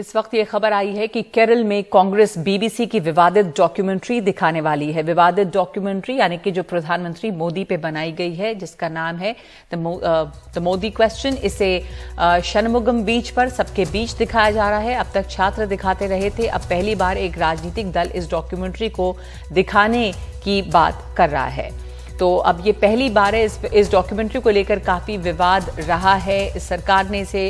इस वक्त ये खबर आई है कि केरल में कांग्रेस बीबीसी की विवादित डॉक्यूमेंट्री दिखाने वाली है। विवादित डॉक्यूमेंट्री यानी कि जो प्रधानमंत्री मोदी पे बनाई गई है, जिसका नाम है द मोदी क्वेश्चन। इसे शनमुगम बीच पर सबके बीच दिखाया जा रहा है। अब तक छात्र दिखाते रहे थे, अब पहली बार एक राजनीतिक दल इस डॉक्यूमेंट्री को दिखाने की बात कर रहा है। तो अब ये पहली बार है, इस डॉक्यूमेंट्री को लेकर काफी विवाद रहा है। सरकार ने इसे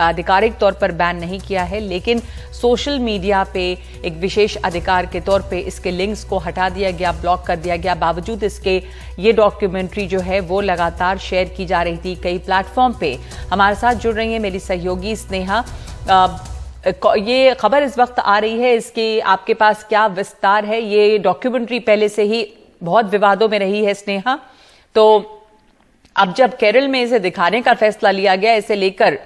आधिकारिक तौर पर बैन नहीं किया है, लेकिन सोशल मीडिया पे एक विशेष अधिकार के तौर पे इसके लिंक्स को हटा दिया गया, ब्लॉक कर दिया गया। बावजूद इसके ये डॉक्यूमेंट्री जो है वो लगातार शेयर की जा रही थी कई प्लेटफॉर्म पे। हमारे साथ जुड़ रही है मेरी सहयोगी स्नेहा। ये खबर इस वक्त आ रही है, इसके आपके पास क्या विस्तार है? ये डॉक्यूमेंट्री पहले से ही बहुत विवादों में रही है स्नेहा, तो अब जब केरल में इसे दिखाने का फैसला लिया गया, इसे लेकर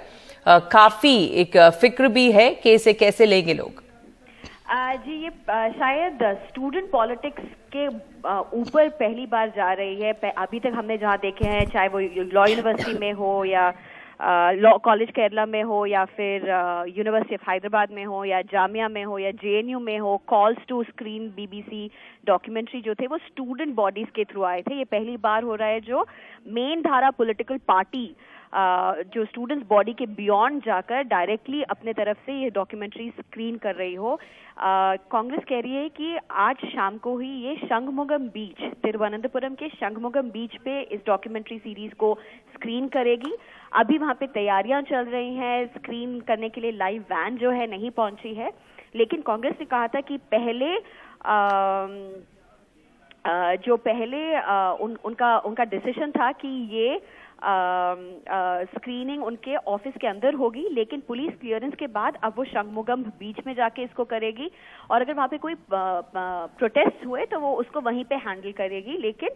काफी एक फिक्र भी है कि इसे कैसे लेंगे लोग। जी, ये शायद स्टूडेंट पॉलिटिक्स के ऊपर पहली बार जा रही है। अभी तक हमने जहां देखे हैं, चाहे वो लॉ यूनिवर्सिटी में हो या लॉ कॉलेज केरला में हो या फिर यूनिवर्सिटी ऑफ हैदराबाद में हो या जामिया में हो या जेएनयू में हो, calls to screen BBC documentary जो थे वो स्टूडेंट बॉडीज के थ्रू आए थे। ये पहली बार हो रहा है जो मेन धारा पॉलिटिकल पार्टी जो स्टूडेंट्स बॉडी के बियॉन्ड जाकर डायरेक्टली अपने तरफ से ये डॉक्यूमेंट्री स्क्रीन कर रही हो। कांग्रेस कह रही है कि आज शाम को ही ये शंखमुगम बीच, तिरुवनंतपुरम के शंखमुगम बीच पे इस डॉक्यूमेंट्री सीरीज को स्क्रीन करेगी। अभी वहां पे तैयारियां चल रही हैं, स्क्रीन करने के लिए लाइव वैन जो है नहीं पहुंची है, लेकिन कांग्रेस ने कहा था कि पहले उनका डिसीजन था कि ये स्क्रीनिंग उनके ऑफिस के अंदर होगी, लेकिन पुलिस क्लियरेंस के बाद अब वो शंखमुगम बीच में जाके इसको करेगी और अगर वहां पे कोई प्रोटेस्ट हुए तो वो उसको वहीं पे हैंडल करेगी। लेकिन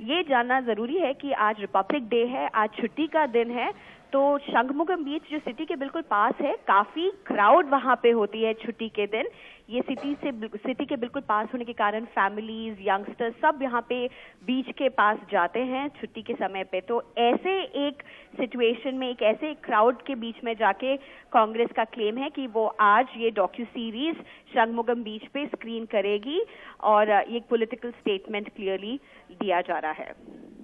ये जानना जरूरी है कि आज रिपब्लिक डे है, आज छुट्टी का दिन है, तो शंखमुगम बीच जो सिटी के बिल्कुल पास है, काफी क्राउड वहां पे होती है छुट्टी के दिन। ये सिटी के बिल्कुल पास होने के कारण फैमिलीज, यंगस्टर्स सब यहाँ पे बीच के पास जाते हैं छुट्टी के समय पे। तो ऐसे एक सिचुएशन में, एक ऐसे क्राउड के बीच में जाके कांग्रेस का क्लेम है कि वो आज ये डॉक्यू सीरीज शंखमुगम बीच पे स्क्रीन करेगी और ये पॉलिटिकल स्टेटमेंट क्लियरली दिया जा रहा है।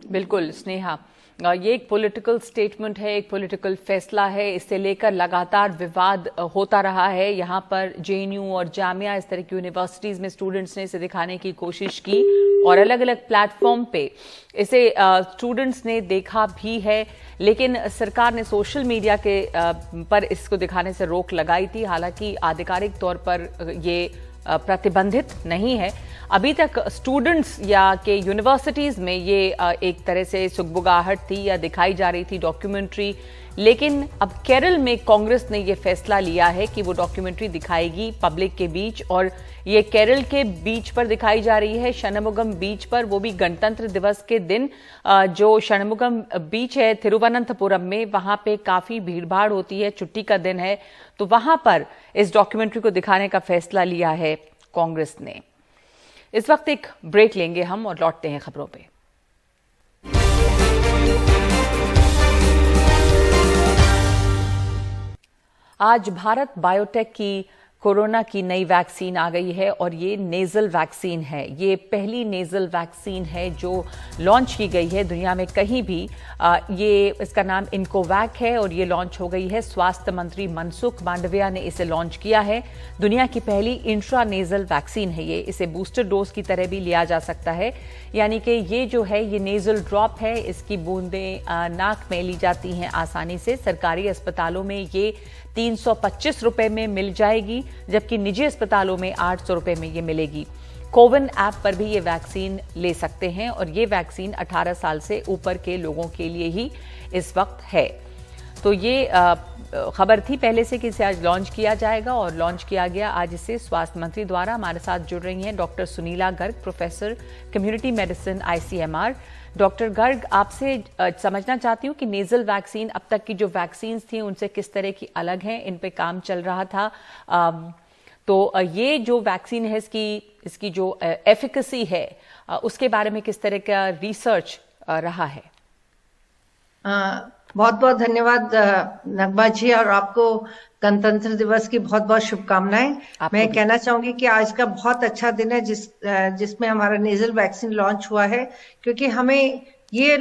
बिल्कुल स्नेहा, ये एक पॉलिटिकल स्टेटमेंट है, एक पॉलिटिकल फैसला है। इससे लेकर लगातार विवाद होता रहा है। यहाँ पर जेएनयू और जामिया, इस तरह की यूनिवर्सिटीज में स्टूडेंट्स ने इसे दिखाने की कोशिश की और अलग अलग प्लेटफॉर्म पे इसे स्टूडेंट्स ने देखा भी है, लेकिन सरकार ने सोशल मीडिया के पर इसको दिखाने से रोक लगाई थी। हालांकि आधिकारिक तौर पर ये प्रतिबंधित नहीं है। अभी तक स्टूडेंट्स या के यूनिवर्सिटीज में ये एक तरह से सुगबुगाहट थी या दिखाई जा रही थी डॉक्यूमेंट्री, लेकिन अब केरल में कांग्रेस ने ये फैसला लिया है कि वो डॉक्यूमेंट्री दिखाएगी पब्लिक के बीच, और ये केरल के बीच पर दिखाई जा रही है, शनमुगम बीच पर, वो भी गणतंत्र दिवस के दिन। जो शनमुगम बीच है तिरुवनंतपुरम में, वहां पे काफी भीड़भाड़ होती है, छुट्टी का दिन है, तो वहां पर इस डॉक्यूमेंट्री को दिखाने का फैसला लिया है कांग्रेस ने। इस वक्त एक ब्रेक लेंगे हम और लौटते हैं खबरों पे। आज भारत बायोटेक की कोरोना की नई वैक्सीन आ गई है और ये नेजल वैक्सीन है। ये पहली नेजल वैक्सीन है जो लॉन्च की गई है दुनिया में कहीं भी। इसका नाम इनकोवैक है और ये लॉन्च हो गई है। स्वास्थ्य मंत्री मनसुख मांडविया ने इसे लॉन्च किया है। दुनिया की पहली इंट्रा नेजल वैक्सीन है ये। इसे बूस्टर डोज की तरह भी लिया जा सकता है, यानी कि ये जो है ये नेजल ड्रॉप है, इसकी बूंदें नाक में ली जाती हैं आसानी से। सरकारी अस्पतालों में ये 325 रुपए में मिल जाएगी, जबकि निजी अस्पतालों में 800 रुपए में ये मिलेगी। कोविन ऐप पर भी ये वैक्सीन ले सकते हैं और ये वैक्सीन 18 साल से ऊपर के लोगों के लिए ही इस वक्त है। तो ये खबर थी पहले से कि इसे आज लॉन्च किया जाएगा और लॉन्च किया गया आज इसे स्वास्थ्य मंत्री द्वारा। हमारे साथ जुड़ रही हैं doctor Sunila Garg, professor community medicine ICMR। Doctor Garg, आपसे समझना चाहती हूँ कि नेजल वैक्सीन अब तक की जो वैक्सीन थी उनसे किस तरह की अलग हैं, इन पे काम चल रहा था। तो ये जो वैक्सीन है इसकी जो एफिकेसी है उसके बारे में किस तरह का रिसर्च रहा है? बहुत बहुत धन्यवाद नगमा जी, और आपको गणतंत्र दिवस की बहुत बहुत शुभकामनाएं। मैं कहना चाहूंगी कि आज का बहुत अच्छा दिन है जिसमें हमारा नेजल वैक्सीन लॉन्च हुआ है, क्योंकि हमें ये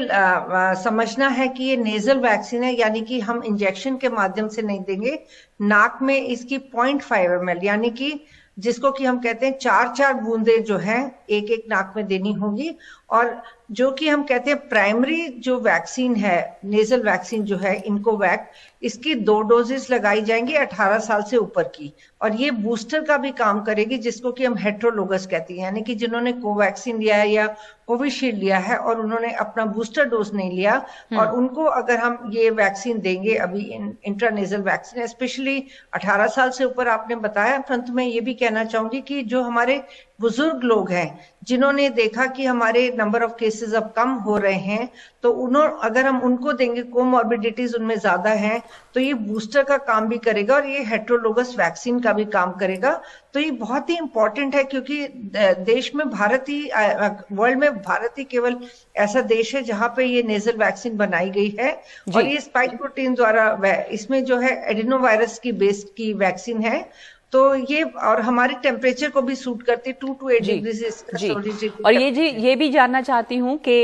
समझना है कि ये नेजल वैक्सीन है, यानी कि हम इंजेक्शन के माध्यम से नहीं देंगे। नाक में इसकी 0.5 ml यानी कि जिसको कि हम कहते हैं 4-4 बूंदे जो है एक एक नाक में देनी होगी। और जो कि हम कहते हैं प्राइमरी जो वैक्सीन है, नेजल वैक्सीन जो है इनकोवैक, इसकी 2 डोजेस लगाई जाएंगी 18 साल से ऊपर की। और ये बूस्टर का भी काम करेगी, जिसको कि हम हेट्रोलोगस कहते हैं, यानी कि जिन्होंने कोवैक्सीन लिया है या कोविशील्ड लिया है और उन्होंने अपना बूस्टर डोज नहीं लिया, और उनको अगर हम ये वैक्सीन देंगे अभी इंट्रानेजल वैक्सीन, स्पेशली 18 साल से ऊपर आपने बताया। परंतु मैं ये भी कहना चाहूंगी कि जो हमारे बुजुर्ग लोग हैं जिन्होंने देखा कि हमारे नंबर ऑफ केसेस अब कम हो रहे हैं, तो अगर हम उनको देंगे, कोमॉर्बिडिटीज उनमें ज्यादा हैं, तो ये बूस्टर का काम भी करेगा और ये हेट्रोलोगस वैक्सीन का भी काम करेगा। तो ये बहुत ही इंपॉर्टेंट है, क्योंकि देश में वर्ल्ड में भारत ही केवल ऐसा देश है जहां पे ये नेजल वैक्सीन बनाई गई है। और ये स्पाइक प्रोटीन द्वारा इसमें जो है एडिनोवायरस की बेस्ड की वैक्सीन है, तो ये और हमारे टेम्परेचर को भी सूट करती है, 2 to 8 डिग्री से। और ये भी जानना चाहती हूँ कि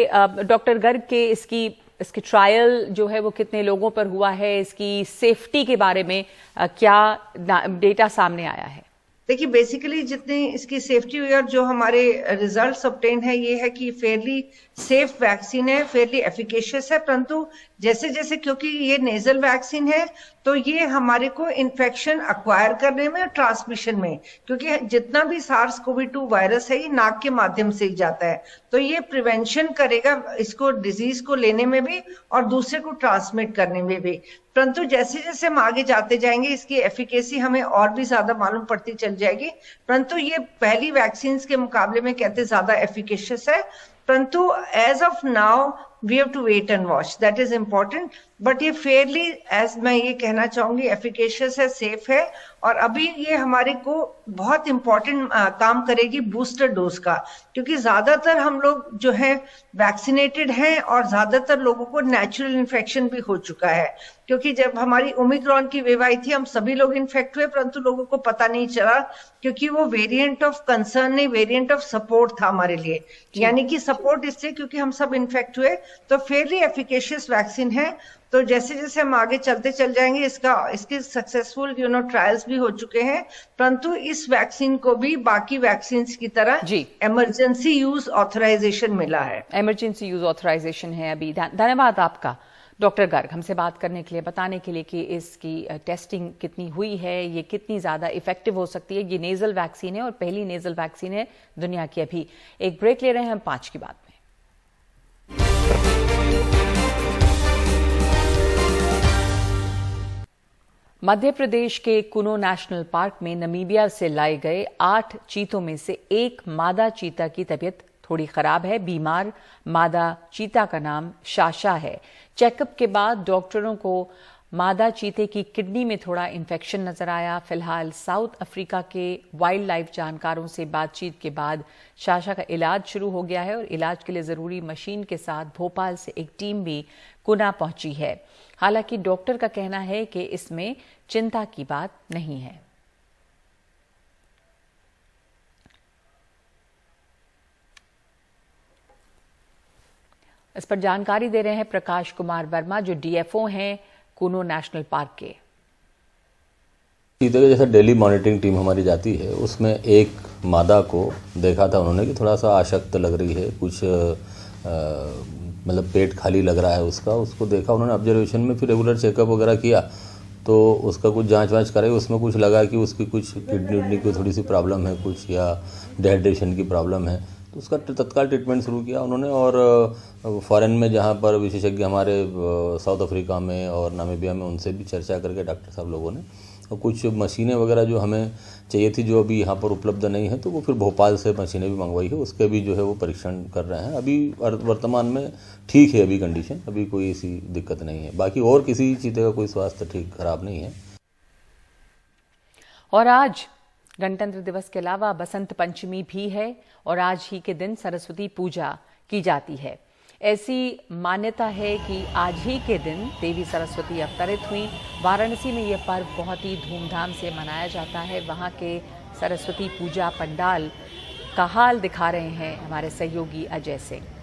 डॉक्टर गर्ग के इसकी ट्रायल जो है वो कितने लोगों पर हुआ है, इसकी सेफ्टी के बारे में क्या डेटा सामने आया है? देखिए, बेसिकली जितनी इसकी सेफ्टी हुई और जो हमारे रिजल्ट्स ऑब्टेन है, ये है कि फेयरली सेफ वैक्सीन है, फेयरली एफिकेशियस है। परंतु जैसे जैसे, क्योंकि ये नेजल वैक्सीन है, तो ये हमारे को इन्फेक्शन अक्वायर करने में, ट्रांसमिशन में, क्योंकि जितना भी SARS-CoV-2 वायरस है ये नाक के माध्यम से ही जाता है, तो ये प्रिवेंशन करेगा इसको, डिजीज को लेने में भी और दूसरे को ट्रांसमिट करने में भी। परंतु जैसे जैसे हम आगे जाते जाएंगे इसकी एफिकेसी हमें और भी ज्यादा मालूम पड़ती चल जाएगी। परंतु ये पहली वैक्सीन के मुकाबले में कहते ज्यादा एफिकेशियस है। परंतु as of now we have to wait and watch, that is important. But ये फेयरली, एज मैं ये कहना चाहूंगी, एफिकेशियस है, सेफ है। और अभी ये हमारे को बहुत इंपॉर्टेंट काम करेगी बूस्टर डोज का, क्योंकि ज्यादातर हम लोग जो है वैक्सीनेटेड हैं और ज्यादातर लोगों को नेचुरल इन्फेक्शन भी हो चुका है। क्योंकि जब हमारी ओमिक्रॉन की वेव आई थी, हम सभी लोग इन्फेक्ट हुए, परंतु लोगों को पता नहीं चला, क्योंकि वो वेरिएंट ऑफ कंसर्न नहीं, वेरिएंट ऑफ सपोर्ट था हमारे लिए। यानी कि सपोर्ट इससे, क्योंकि हम सब इन्फेक्ट हुए, तो फेयरली एफिकेशियस वैक्सीन है। तो जैसे जैसे हम आगे चलते चल जाएंगे, इसके सक्सेसफुल ट्रायल्स भी हो चुके हैं। परंतु इस वैक्सीन को भी बाकी वैक्सीन की तरह इमरजेंसी यूज ऑथराइजेशन मिला है। इमरजेंसी यूज ऑथराइजेशन है अभी। धन्यवाद आपका डॉक्टर गर्ग, हमसे बात करने के लिए, बताने के लिए कि इसकी टेस्टिंग कितनी हुई है, ये कितनी ज्यादा इफेक्टिव हो सकती है। ये नेजल वैक्सीन है और पहली नेजल वैक्सीन है दुनिया की। अभी एक ब्रेक ले रहे हैं हम 5 की बात में। मध्य प्रदेश के कुनो नेशनल पार्क में नमीबिया से लाए गए 8 चीतों में से एक मादा चीता की तबीयत थोड़ी खराब है। बीमार मादा चीता का नाम शाशा है। चेकअप के बाद डॉक्टरों को मादा चीते की किडनी में थोड़ा इन्फेक्शन नजर आया। फिलहाल साउथ अफ्रीका के वाइल्ड लाइफ जानकारों से बातचीत के बाद शाशा का इलाज शुरू हो गया है और इलाज के लिए जरूरी मशीन के साथ भोपाल से एक टीम भी कुना पहुंची है। हालांकि डॉक्टर का कहना है कि इसमें चिंता की बात नहीं है। इस पर जानकारी दे रहे हैं प्रकाश कुमार वर्मा, जो डीएफओ हैं कुनो नेशनल पार्क के। चीते के जैसे डेली मॉनिटरिंग टीम हमारी जाती है, उसमें एक मादा को देखा था उन्होंने कि थोड़ा सा आशक्त लग रही है, कुछ मतलब पेट खाली लग रहा है उसको देखा उन्होंने ऑब्जर्वेशन में। फिर रेगुलर चेकअप वगैरह किया तो उसका कुछ जांच वाँच कराई, उसमें कुछ लगा कि उसकी कुछ किडनी की थोड़ी सी प्रॉब्लम है कुछ, या डिहाइड्रेशन की प्रॉब्लम है, तो उसका तत्काल ट्रीटमेंट शुरू किया उन्होंने। और फॉरेन में जहाँ पर विशेषज्ञ हमारे साउथ अफ्रीका में और नामीबिया में, उनसे भी चर्चा करके डॉक्टर साहब लोगों ने, और कुछ मशीनें वगैरह जो हमें चाहिए थी जो अभी यहाँ पर उपलब्ध नहीं है, तो वो फिर भोपाल से मशीनें भी मंगवाई है, उसके भी जो है वो परीक्षण कर रहे हैं। अभी वर्तमान में ठीक है अभी कंडीशन, अभी कोई ऐसी दिक्कत नहीं है। बाकी और किसी चीते का कोई स्वास्थ्य ठीक खराब नहीं है। और आज गणतंत्र दिवस के अलावा बसंत पंचमी भी है और आज ही के दिन सरस्वती पूजा की जाती है। ऐसी मान्यता है कि आज ही के दिन देवी सरस्वती अवतरित हुई। वाराणसी में यह पर्व बहुत ही धूमधाम से मनाया जाता है। वहाँ के सरस्वती पूजा पंडाल का हाल दिखा रहे हैं हमारे सहयोगी अजय सिंह।